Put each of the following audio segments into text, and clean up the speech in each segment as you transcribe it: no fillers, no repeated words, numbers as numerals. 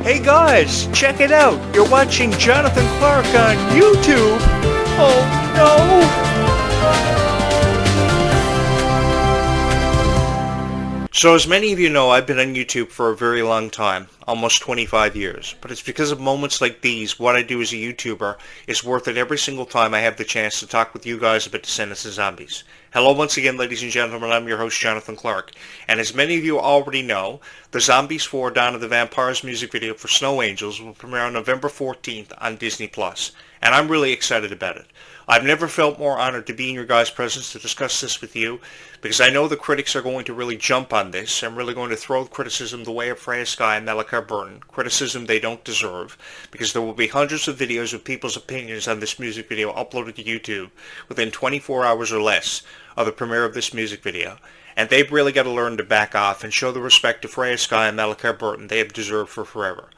Hey guys, check it out. You're watching Jonathan Clarke on YouTube. Oh no! So as many of you know, I've been on YouTube for a very long time, almost 25 years. But it's because of moments like these, what I do as a YouTuber is worth it every single time I have the chance to talk with you guys about Descendants of Zombies. Hello once again, ladies and gentlemen, I'm your host, Jonathan Clarke. And as many of you already know, the Zombies 4 Dawn of the Vampires music video for Snow Angels will premiere on November 14th on Disney+. And I'm really excited about it. I've never felt more honored to be in your guys' presence to discuss this with you, because I know the critics are going to really jump on this. I'm really going to throw criticism the way of Freya Skye and Malachi Burton, criticism they don't deserve, because there will be hundreds of videos of people's opinions on this music video uploaded to YouTube within 24 hours or less of the premiere of this music video. And they've really got to learn to back off and show the respect to Freya Skye and Malachi Burton they have deserved for forever.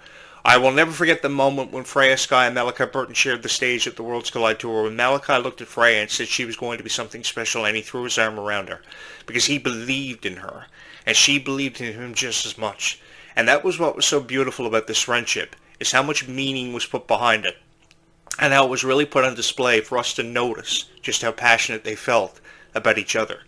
I will never forget the moment when Freya Skye and Malachi Burton shared the stage at the Worlds Collide Tour, when Malachi looked at Freya and said she was going to be something special, and he threw his arm around her because he believed in her and she believed in him just as much. And that was what was so beautiful about this friendship, is how much meaning was put behind it and how it was really put on display for us to notice just how passionate they felt about each other.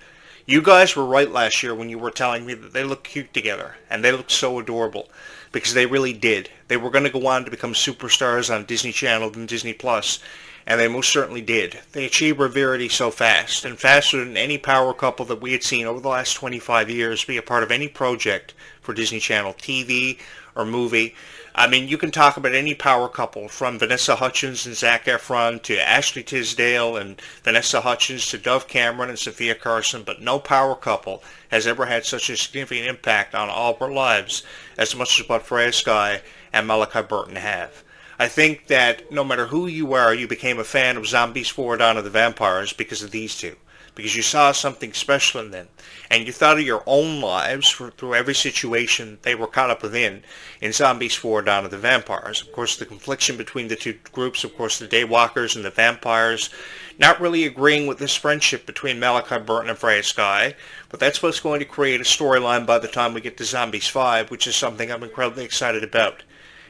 You guys were right last year when you were telling me that they look cute together, and they look so adorable, because they really did. They were going to go on to become superstars on Disney Channel and Disney Plus, and they most certainly did. They achieved virality so fast, and faster than any power couple that we had seen over the last 25 years be a part of any project for Disney Channel TV or movie. I mean, you can talk about any power couple, from Vanessa Hudgens and Zac Efron to Ashley Tisdale and Vanessa Hudgens to Dove Cameron and Sophia Carson, but no power couple has ever had such a significant impact on all of our lives as much as what Freya Skye and Malachi Burton have. I think that no matter who you are, you became a fan of Zombies 4 Dawn of the Vampires because of these two. Because you saw something special in them, and you thought of your own lives through every situation they were caught up within in Zombies 4 Dawn of the Vampires. Of course, the confliction between the two groups, of course, the Daywalkers and the Vampires, not really agreeing with this friendship between Malachi Burton and Freya Skye, but that's what's going to create a storyline by the time we get to Zombies 5, which is something I'm incredibly excited about.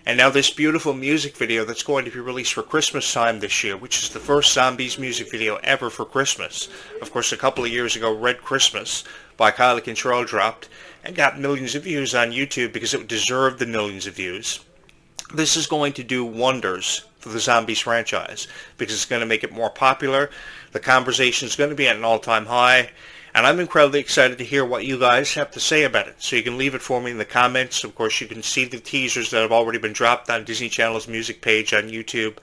And now this beautiful music video that's going to be released for Christmas time this year, which is the first Zombies music video ever for Christmas. Of course, a couple of years ago, Red Christmas by Kylie Control dropped and got millions of views on YouTube because it deserved the millions of views. This is going to do wonders for the Zombies franchise because it's going to make it more popular. The conversation is going to be at an all-time high. And I'm incredibly excited to hear what you guys have to say about it. So you can leave it for me in the comments. Of course, you can see the teasers that have already been dropped on Disney Channel's music page on YouTube.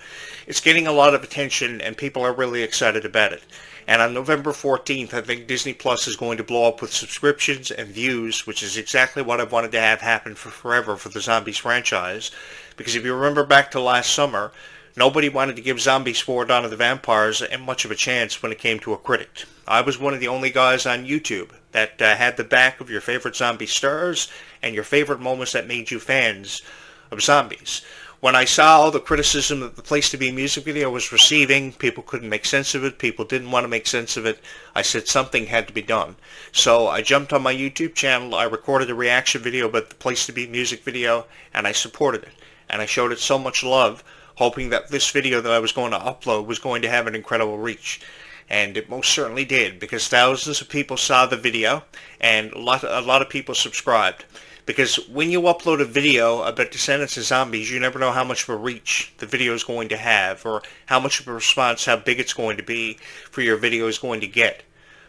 It's getting a lot of attention, and people are really excited about it. And on November 14th, I think Disney Plus is going to blow up with subscriptions and views, which is exactly what I've wanted to have happen for forever for the Zombies franchise. Because if you remember back to last summer, nobody wanted to give Zombies 4 Dawn of the Vampires much of a chance when it came to a critic. I was one of the only guys on YouTube that had the back of your favorite zombie stars and your favorite moments that made you fans of zombies. When I saw all the criticism that the Place to Be music video was receiving, people couldn't make sense of it, people didn't want to make sense of it, I said something had to be done. So I jumped on my YouTube channel, I recorded a reaction video about the Place to Be music video, and I supported it. And I showed it so much love, hoping that this video that I was going to upload was going to have an incredible reach. And it most certainly did, because thousands of people saw the video, and a lot of people subscribed. Because when you upload a video about Descendants of Zombies, you never know how much of a reach the video is going to have, or how much of a response, how big it's going to be for your video is going to get.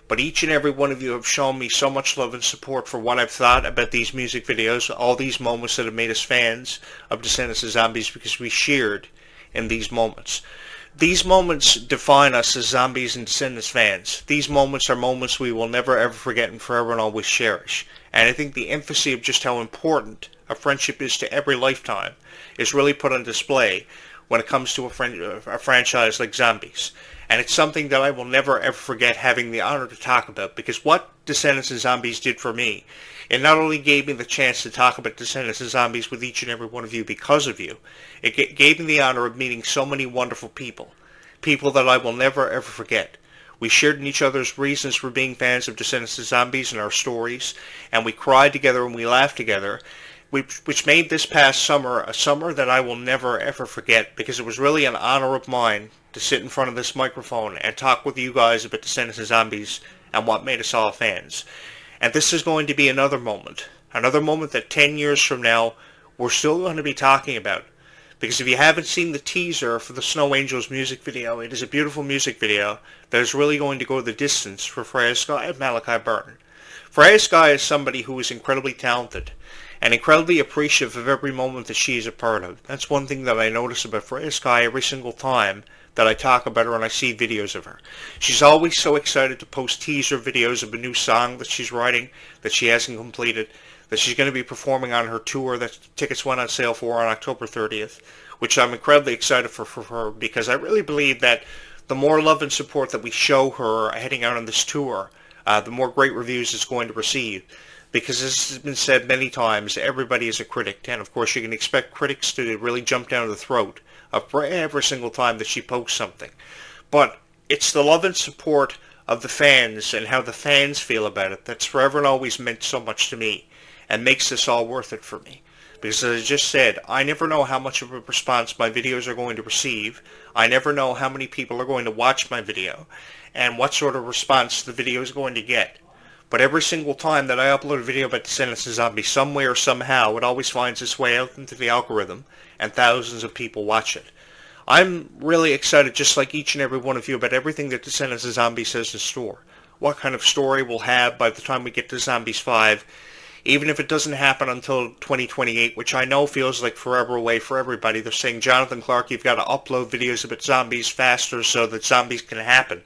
But each and every one of you have shown me so much love and support for what I've thought about these music videos, all these moments that have made us fans of Descendants of Zombies, because we shared in these moments. These moments define us as Zombies and Descendants fans. These moments are moments we will never ever forget and forever and always cherish. And I think the emphasis of just how important a friendship is to every lifetime is really put on display when it comes to a franchise like Zombies. And it's something that I will never ever forget having the honor to talk about, because what Descendants of Zombies did for me, it not only gave me the chance to talk about Descendants of Zombies with each and every one of you because of you, it gave me the honor of meeting so many wonderful people. People that I will never ever forget. We shared in each other's reasons for being fans of Descendants of Zombies and our stories, and we cried together and we laughed together, which made this past summer a summer that I will never ever forget, because it was really an honor of mine to sit in front of this microphone and talk with you guys about Descendants and Zombies and what made us all fans. And this is going to be another moment that 10 years from now we're still going to be talking about. Because if you haven't seen the teaser for the Snow Angels music video, it is a beautiful music video that is really going to go the distance for Freya Skye and Malachi Burton. Freya Skye is somebody who is incredibly talented and incredibly appreciative of every moment that she is a part of. That's one thing that I notice about Freya Skye every single time that I talk about her and I see videos of her. She's always so excited to post teaser videos of a new song that she's writing that she hasn't completed, that she's going to be performing on her tour that tickets went on sale for on October 30th, which I'm incredibly excited for her, because I really believe that the more love and support that we show her heading out on this tour, the more great reviews it's going to receive. Because as has been said many times, everybody is a critic, and of course you can expect critics to really jump down the throat of every single time that she posts something. But it's the love and support of the fans and how the fans feel about it that's forever and always meant so much to me, and makes this all worth it for me. Because as I just said, I never know how much of a response my videos are going to receive. I never know how many people are going to watch my video, and what sort of response the video is going to get. But every single time that I upload a video about Descendants and Zombies, some way or somehow, it always finds its way out into the algorithm, and thousands of people watch it. I'm really excited, just like each and every one of you, about everything that Descendants and Zombies has in store. What kind of story we'll have by the time we get to Zombies 5, even if it doesn't happen until 2028, which I know feels like forever away for everybody. They're saying, Jonathan Clarke, you've got to upload videos about zombies faster so that zombies can happen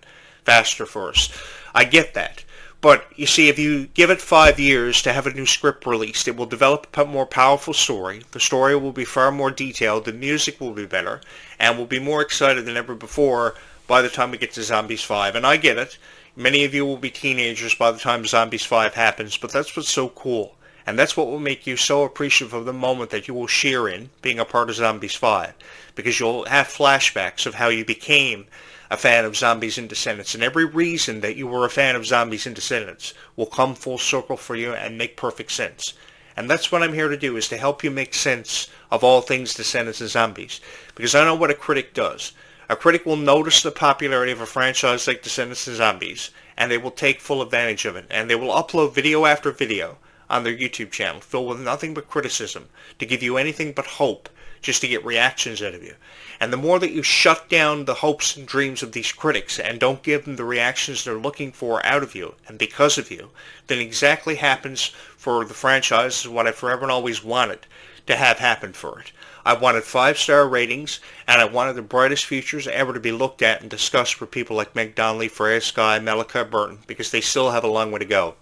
faster for us. I get that. But, you see, if you give it 5 years to have a new script released, it will develop a more powerful story. The story will be far more detailed, the music will be better, and we'll be more excited than ever before by the time we get to Zombies 5. And I get it. Many of you will be teenagers by the time Zombies 5 happens, but that's what's so cool. And that's what will make you so appreciative of the moment that you will share in being a part of Zombies 5. Because you'll have flashbacks of how you became a fan of Zombies and Descendants, and every reason that you were a fan of Zombies and Descendants will come full circle for you and make perfect sense. And that's what I'm here to do, is to help you make sense of all things Descendants and Zombies. Because I know what a critic does. A critic will notice the popularity of a franchise like Descendants and Zombies, and they will take full advantage of it, and they will upload video after video on their YouTube channel, filled with nothing but criticism, to give you anything but hope, just to get reactions out of you. And the more that you shut down the hopes and dreams of these critics and don't give them the reactions they're looking for out of you and because of you, then exactly happens for the franchise is what I forever and always wanted to have happen for it. I wanted 5-star ratings, and I wanted the brightest futures ever to be looked at and discussed for people like Meg Donnelly, Freya Skye, Malachi Burton, because they still have a long way to go.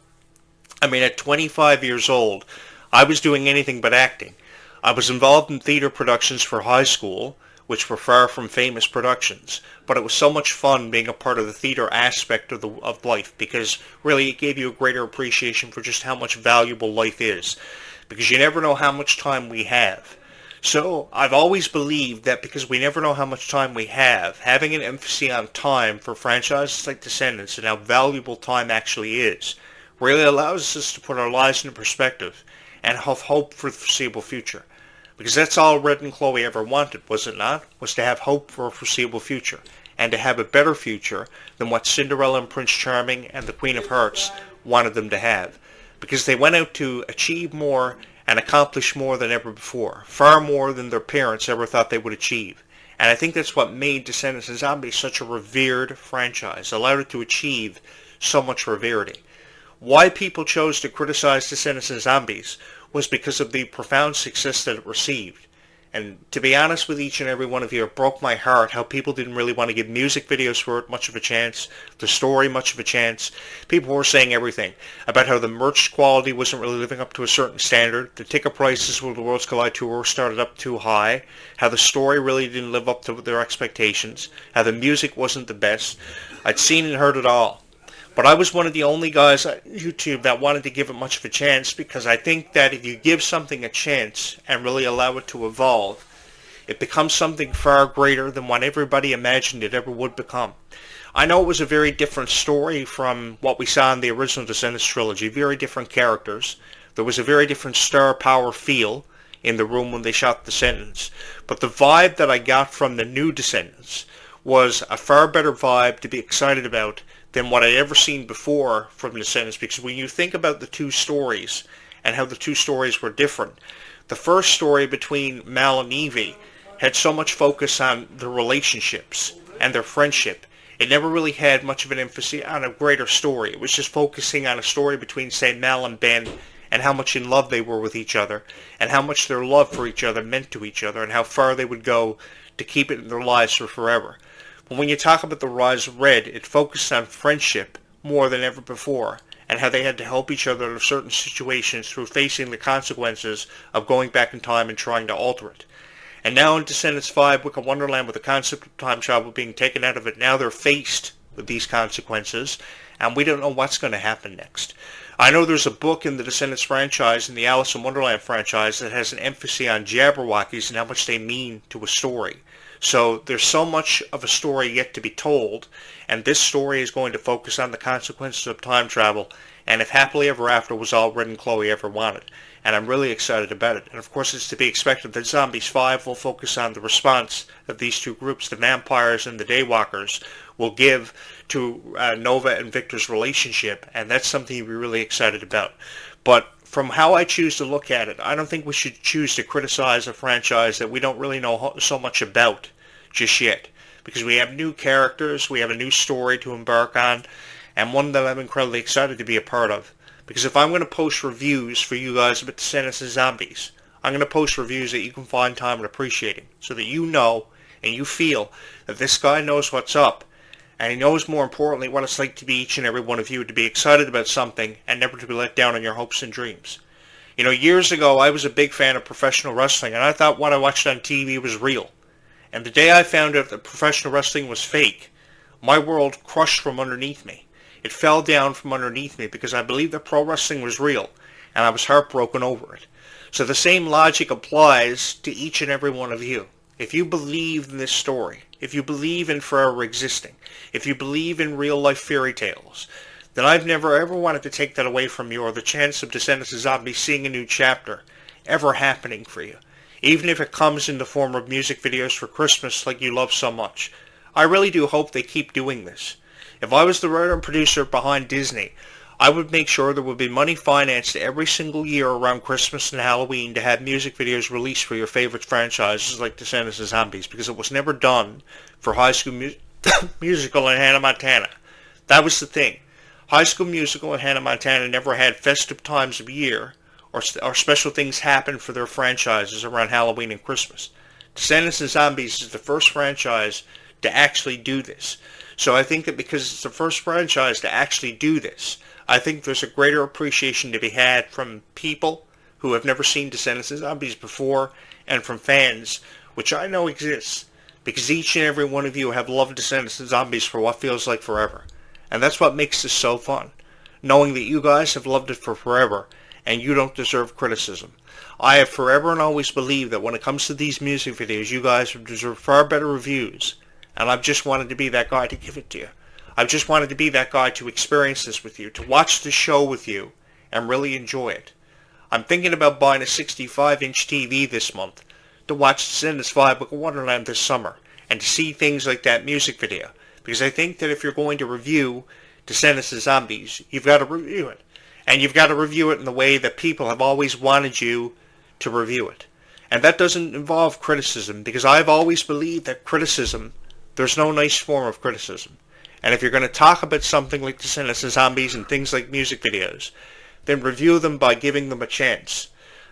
I mean, at 25 years old, I was doing anything but acting. I was involved in theater productions for high school, which were far from famous productions, but it was so much fun being a part of the theater aspect of life, because really it gave you a greater appreciation for just how much valuable life is, because you never know how much time we have. So I've always believed that because we never know how much time we have, having an emphasis on time for franchises like Descendants and how valuable time actually is really allows us to put our lives into perspective and have hope for the foreseeable future. Because that's all Red and Chloe ever wanted, was it not? Was to have hope for a foreseeable future, and to have a better future than what Cinderella and Prince Charming and the Queen of Hearts wanted them to have. Because they went out to achieve more and accomplish more than ever before, far more than their parents ever thought they would achieve. And I think that's what made Descendants and Zombies such a revered franchise, allowed it to achieve so much reverity. Why people chose to criticize Descendants and Zombies was because of the profound success that it received. And to be honest with each and every one of you, it broke my heart how people didn't really want to give music videos for it much of a chance, the story much of a chance. People were saying everything about how the merch quality wasn't really living up to a certain standard, the ticket prices for the Worlds Collide Tour started up too high, how the story really didn't live up to their expectations, how the music wasn't the best. I'd seen and heard it all. But I was one of the only guys on YouTube that wanted to give it much of a chance, because I think that if you give something a chance and really allow it to evolve, it becomes something far greater than what everybody imagined it ever would become. I know it was a very different story from what we saw in the original Descendants trilogy, very different characters. There was a very different star power feel in the room when they shot Descendants. But the vibe that I got from the new Descendants was a far better vibe to be excited about than what I'd ever seen before from Descendants, because when you think about the two stories and how the two stories were different, the first story between Mal and Evie had so much focus on their relationships and their friendship. It never really had much of an emphasis on a greater story. It was just focusing on a story between, say, Mal and Ben, and how much in love they were with each other, and how much their love for each other meant to each other, and how far they would go to keep it in their lives for forever. But when you talk about the Rise of Red, it focused on friendship more than ever before, and how they had to help each other in certain situations through facing the consequences of going back in time and trying to alter it. And now in Descendants 5, Wicked Wonderland, with the concept of time travel being taken out of it, now they're faced with these consequences, and we don't know what's going to happen next. I know there's a book in the Descendants franchise, in the Alice in Wonderland franchise, that has an emphasis on Jabberwockies and how much they mean to a story. So there's so much of a story yet to be told, and this story is going to focus on the consequences of time travel, and if Happily Ever After was all Red and Chloe ever wanted. And I'm really excited about it. And of course it's to be expected that Zombies 5 will focus on the response that these two groups, the vampires and the daywalkers, will give to Nova and Victor's relationship, and that's something to be really excited about. But from how I choose to look at it, I don't think we should choose to criticize a franchise that we don't really know so much about just yet. Because we have new characters, we have a new story to embark on, and one that I'm incredibly excited to be a part of. Because if I'm going to post reviews for you guys about Descendants and Zombies, I'm going to post reviews that you can find time and appreciating, so that you know and you feel that this guy knows what's up, and he knows more importantly what it's like to be each and every one of you, to be excited about something and never to be let down on your hopes and dreams. You know, years ago I was a big fan of professional wrestling, and I thought what I watched on TV was real. And the day I found out that professional wrestling was fake, my world crushed from underneath me. It fell down from underneath me because I believed that pro wrestling was real, and I was heartbroken over it. So the same logic applies to each and every one of you. If you believe in this story, if you believe in forever existing, if you believe in real-life fairy tales, then I've never ever wanted to take that away from you, or the chance of Descendants of Zombies seeing a new chapter ever happening for you, even if it comes in the form of music videos for Christmas like you love so much. I really do hope they keep doing this. If I was the writer and producer behind Disney, I would make sure there would be money financed every single year around Christmas and Halloween to have music videos released for your favorite franchises like Descendants of Zombies, because it was never done for High School Musical and Hannah Montana. That was the thing. High School Musical and Hannah Montana never had festive times of year or special things happen for their franchises around Halloween and Christmas. Descendants of Zombies is the first franchise to actually do this. So I think that because it's the first franchise to actually do this, I think there's a greater appreciation to be had from people who have never seen Descendants of Zombies before, and from fans, which I know exists, because each and every one of you have loved Descendants of Zombies for what feels like forever. And that's what makes this so fun, knowing that you guys have loved it for forever, and you don't deserve criticism. I have forever and always believed that when it comes to these music videos, you guys deserve far better reviews, and I've just wanted to be that guy to give it to you. I've just wanted to be that guy to experience this with you, to watch the show with you, and really enjoy it. I'm thinking about buying a 65-inch TV this month to watch Descendants 5 Wicked Wonderland this summer, and to see things like that music video, because I think that if you're going to review Descendants of Zombies, you've got to review it. And you've got to review it in the way that people have always wanted you to review it. And that doesn't involve criticism, because I've always believed that criticism, there's no nice form of criticism. And if you're going to talk about something like Descendants of Zombies and things like music videos, then review them by giving them a chance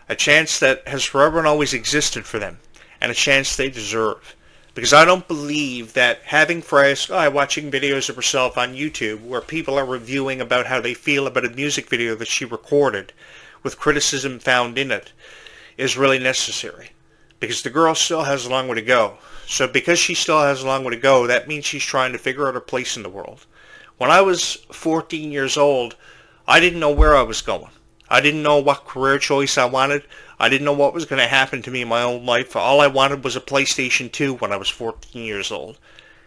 that has forever and always existed for them, and a chance they deserve. Because I don't believe that having Freya Sky watching videos of herself on YouTube where people are reviewing about how they feel about a music video that she recorded with criticism found in it is really necessary. Because the girl still has a long way to go. So because she still has a long way to go, that means she's trying to figure out her place in the world. When I was 14 years old, I didn't know where I was going. I didn't know what career choice I wanted. I didn't know what was going to happen to me in my own life. All I wanted was a PlayStation 2 when I was 14 years old.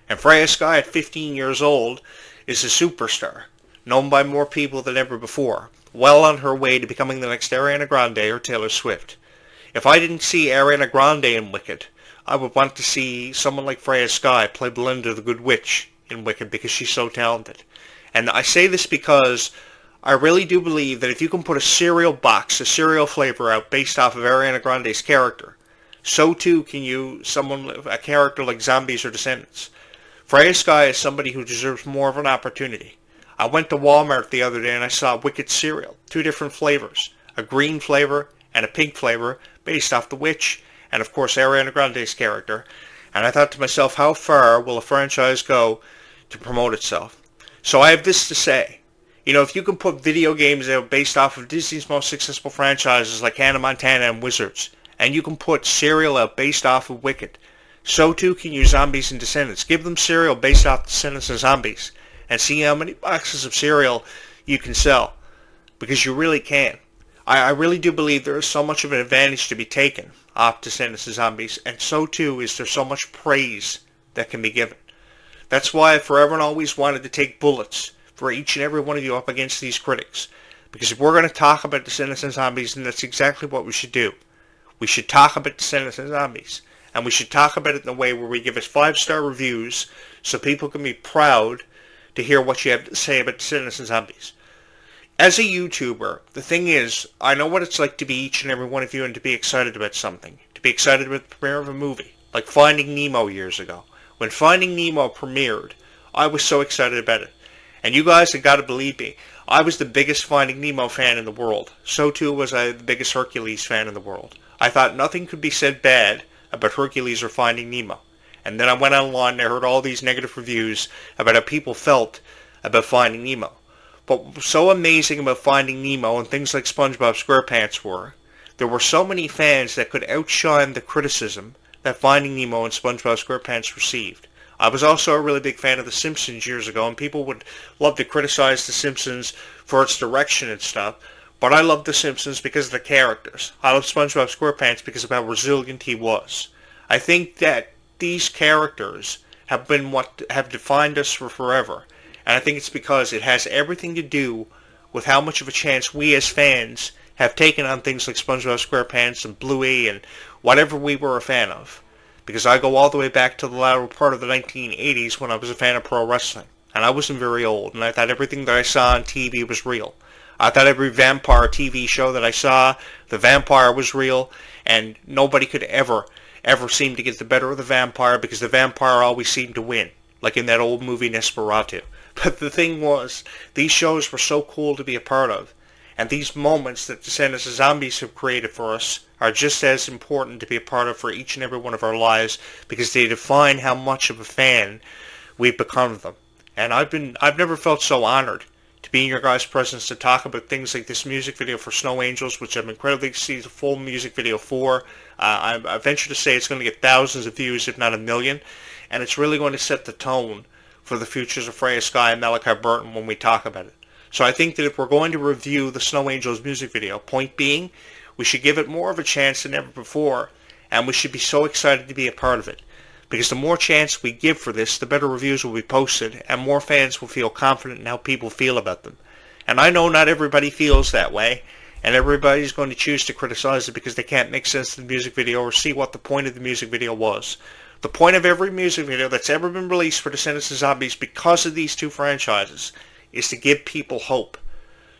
And Freya Sky at 15 years old is a superstar, known by more people than ever before. well on her way to becoming the next Ariana Grande or Taylor Swift. If I didn't see Ariana Grande in Wicked, I would want to see someone like Freya Skye play Belinda the Good Witch in Wicked because she's so talented. And I say this because I really do believe that if you can put a cereal box, a cereal flavor out based off of Ariana Grande's character, so too can you, a character like Zombies or Descendants. Freya Skye is somebody who deserves more of an opportunity. I went to Walmart the other day and I saw Wicked cereal, 2 different flavors, a green flavor and a pink flavor based off the witch and of course Ariana Grande's character. And I thought to myself, how far will a franchise go to promote itself? So I have this to say. You know, if you can put video games out based off of Disney's most successful franchises like Hannah Montana and Wizards, and you can put cereal out based off of Wicked, so too can you Zombies and Descendants. Give them cereal based off Descendants and Zombies and see how many boxes of cereal you can sell. Because you really can. I really do believe there is so much of an advantage to be taken off Descendants and Zombies, and so too is there so much praise that can be given. That's why I forever and always wanted to take bullets for each and every one of you up against these critics. Because if we're going to talk about Descendants and Zombies, then that's exactly what we should do. We should talk about Descendants and Zombies. And we should talk about it in a way where we give us 5-star reviews so people can be proud to hear what you have to say about Descendants and Zombies. As a YouTuber, the thing is, I know what it's like to be each and every one of you and to be excited about something. To be excited about the premiere of a movie, like Finding Nemo years ago. When Finding Nemo premiered, I was so excited about it. And you guys have got to believe me, I was the biggest Finding Nemo fan in the world. So too was I the biggest Hercules fan in the world. I thought nothing could be said bad about Hercules or Finding Nemo. And then I went online and I heard all these negative reviews about how people felt about Finding Nemo. But what was so amazing about Finding Nemo and things like SpongeBob SquarePants were, there were so many fans that could outshine the criticism that Finding Nemo and SpongeBob SquarePants received. I was also a really big fan of The Simpsons years ago, and people would love to criticize The Simpsons for its direction and stuff, but I loved The Simpsons because of the characters. I loved SpongeBob SquarePants because of how resilient he was. I think that these characters have been what have defined us for forever. And I think it's because it has everything to do with how much of a chance we as fans have taken on things like SpongeBob SquarePants and Bluey and whatever we were a fan of. Because I go all the way back to the latter part of the 1980s when I was a fan of pro wrestling. And I wasn't very old, and I thought everything that I saw on TV was real. I thought every vampire TV show that I saw, the vampire was real, and nobody could ever seem to get the better of the vampire because the vampire always seemed to win. Like in that old movie Nosferatu. But the thing was, these shows were so cool to be a part of. And these moments that Descendants of Zombies have created for us are just as important to be a part of for each and every one of our lives because they define how much of a fan we've become of them. And I've never felt so honored to be in your guys' presence to talk about things like this music video for Snow Angels, which I'm incredibly excited to see the full music video for. I venture to say it's going to get thousands of views, if not 1 million. And it's really going to set the tone for the futures of Freya Skye and Malachi Burton when we talk about it. So I think that if we're going to review the Snow Angels music video, point being, we should give it more of a chance than ever before, and we should be so excited to be a part of it. Because the more chance we give for this, the better reviews will be posted, and more fans will feel confident in how people feel about them. And I know not everybody feels that way, and everybody's going to choose to criticize it because they can't make sense of the music video or see what the point of the music video was. The point of every music video that's ever been released for Descendants of Zombies because of these two franchises is to give people hope.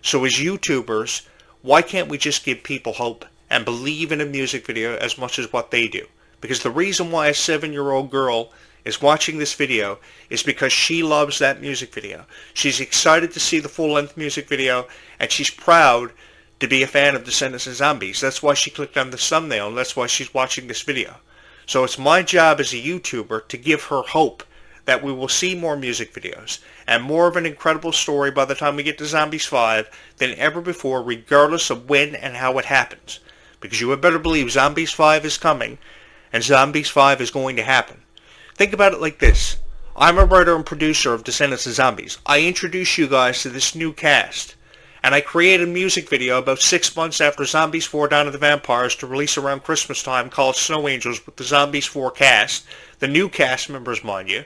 So as YouTubers, why can't we just give people hope and believe in a music video as much as what they do? Because the reason why a 7-year-old girl is watching this video is because she loves that music video. She's excited to see the full-length music video, and she's proud to be a fan of Descendants of Zombies. That's why she clicked on the thumbnail, and that's why she's watching this video. So it's my job as a YouTuber to give her hope that we will see more music videos and more of an incredible story by the time we get to Zombies 5 than ever before, regardless of when and how it happens. Because you had better believe Zombies 5 is coming, and Zombies 5 is going to happen. Think about it like this. I'm a writer and producer of Descendants of Zombies. I introduce you guys to this new cast. And I created a music video about 6 months after Zombies 4 Dawn of the Vampires to release around Christmas time called Snow Angels with the Zombies 4 cast. The new cast members, mind you.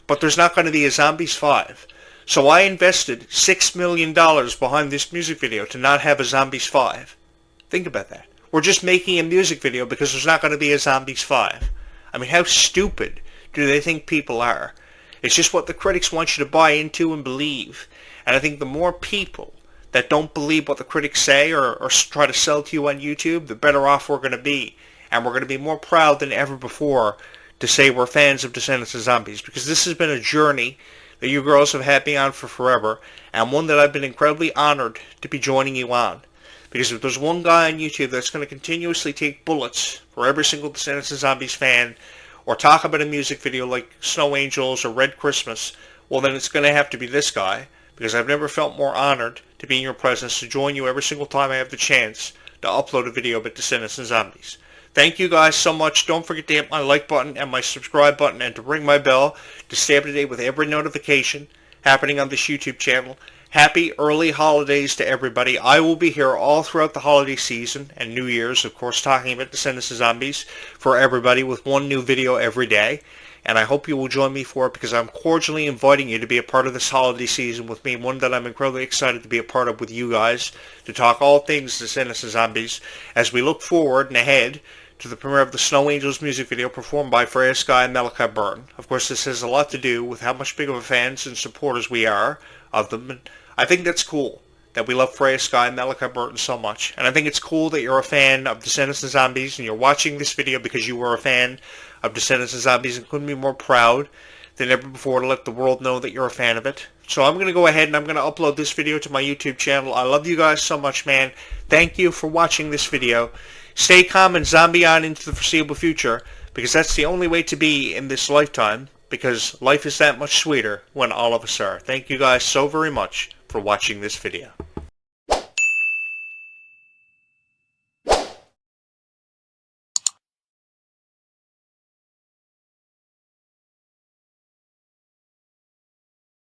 But there's not going to be a Zombies 5. So I invested $6 million behind this music video to not have a Zombies 5. Think about that. We're just making a music video because there's not going to be a Zombies 5. I mean, how stupid do they think people are? It's just what the critics want you to buy into and believe. And I think the more people that don't believe what the critics say or try to sell to you on YouTube, the better off we're going to be. And we're going to be more proud than ever before to say we're fans of Descendants of Zombies, because this has been a journey that you girls have had me on for forever, and one that I've been incredibly honored to be joining you on. Because if there's one guy on YouTube that's going to continuously take bullets for every single Descendants of Zombies fan, or talk about a music video like Snow Angels or Red Christmas, well then it's going to have to be this guy, because I've never felt more honored to be in your presence, to join you every single time I have the chance to upload a video about Descendants and Zombies. Thank you guys so much. Don't forget to hit my like button and my subscribe button and to ring my bell to stay up to date with every notification happening on this YouTube channel. Happy early holidays to everybody. I will be here all throughout the holiday season and New Year's, of course, talking about Descendants of Zombies for everybody with one new video every day. And I hope you will join me for it, because I'm cordially inviting you to be a part of this holiday season with me, one that I'm incredibly excited to be a part of with you guys, to talk all things Descendants of Zombies as we look forward and ahead to the premiere of the Snow Angels music video performed by Freya Sky and Malachi Burton. Of course, this has a lot to do with how much big of a fans and supporters we are of them. And I think that's cool that we love Freya Sky and Malachi Burton so much. And I think it's cool that you're a fan of Descendants of Zombies and you're watching this video because you were a fan of Descendants of Zombies, and couldn't be more proud than ever before to let the world know that you're a fan of it. So I'm going to go ahead and I'm going to upload this video to my YouTube channel. I love you guys so much, man. Thank you for watching this video. Stay calm and zombie on into the foreseeable future, because that's the only way to be in this lifetime, because life is that much sweeter when all of us are. Thank you guys so very much for watching this video.